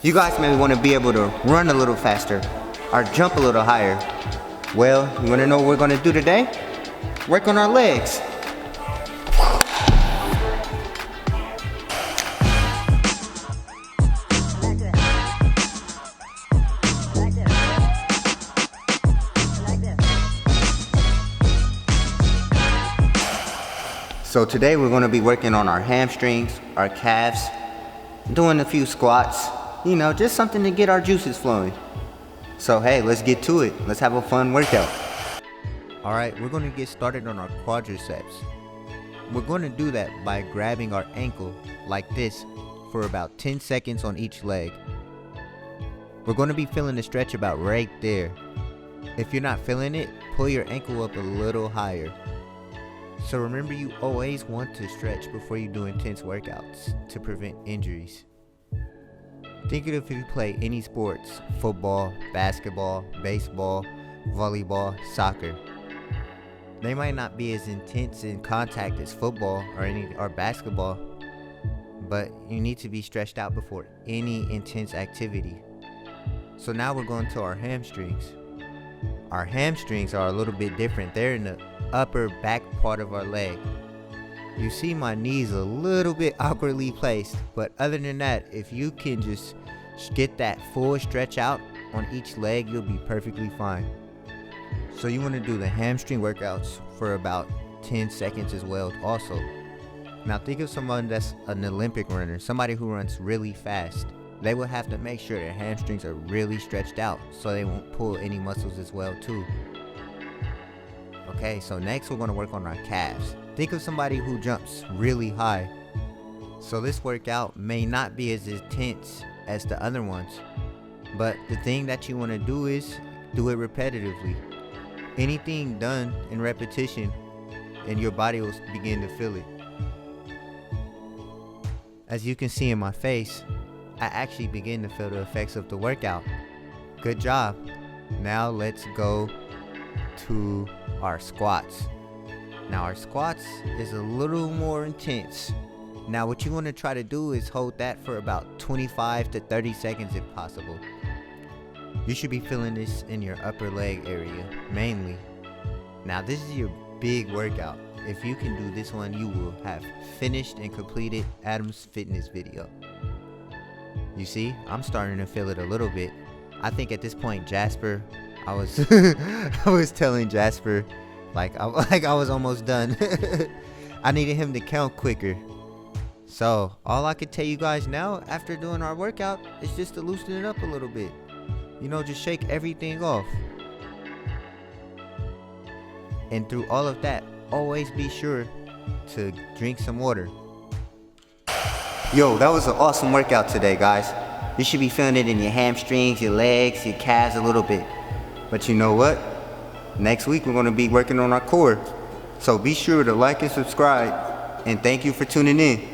You guys may want to be able to run a little faster or jump a little higher. Well, you want to know what we're going to do today? Work on our legs. So today we're going to be working on our hamstrings, our calves, doing a few squats, you know, just something to get our juices flowing. So hey, let's get to it. Let's have a fun workout. Alright, we're going to get started on our quadriceps. We're going to do that by grabbing our ankle like this for about 10 seconds on each leg. We're going to be feeling the stretch about right there. If you're not feeling it, pull your ankle up a little higher. So remember, you always want to stretch before you do intense workouts to prevent injuries. Think of if you play any sports: football, basketball, baseball, volleyball, soccer. They might not be as intense in contact as football or basketball, but you need to be stretched out before any intense activity. So now we're going to our hamstrings. Our hamstrings are a little bit different. They're in the upper back part of our leg. You see my knees a little bit awkwardly placed, but other than that, if you can just get that full stretch out on each leg, you'll be perfectly fine. So you want to do the hamstring workouts for about 10 seconds as well also. Now think of someone that's an Olympic runner, somebody who runs really fast. They will have to make sure their hamstrings are really stretched out so they won't pull any muscles as well too. Okay, so next we're going to work on our calves. Think of somebody who jumps really high. So this workout may not be as intense as the other ones, but the thing that you want to do is do it repetitively. Anything done in repetition and your body will begin to feel it. As you can see in my face, I actually begin to feel the effects of the workout. Good job. Now let's go to our squats. Now our squats is a little more intense. Now what you want to try to do is hold that for about 25 to 30 seconds if possible. You should be feeling this in your upper leg area mainly. Now this is your big workout. If you can do this one, you will have finished and completed Adam's fitness video. You see, I'm starting to feel it a little bit. I think at this point, Jasper, I was telling Jasper, I was almost done. I needed him to count quicker. So all I could tell you guys now, after doing our workout, is just to loosen it up a little bit. You know, just shake everything off. And through all of that, always be sure to drink some water. Yo, that was an awesome workout today, guys. You should be feeling it in your hamstrings, your legs, your calves a little bit. But you know what? Next week we're going to be working on our core. So be sure to like and subscribe. And thank you for tuning in.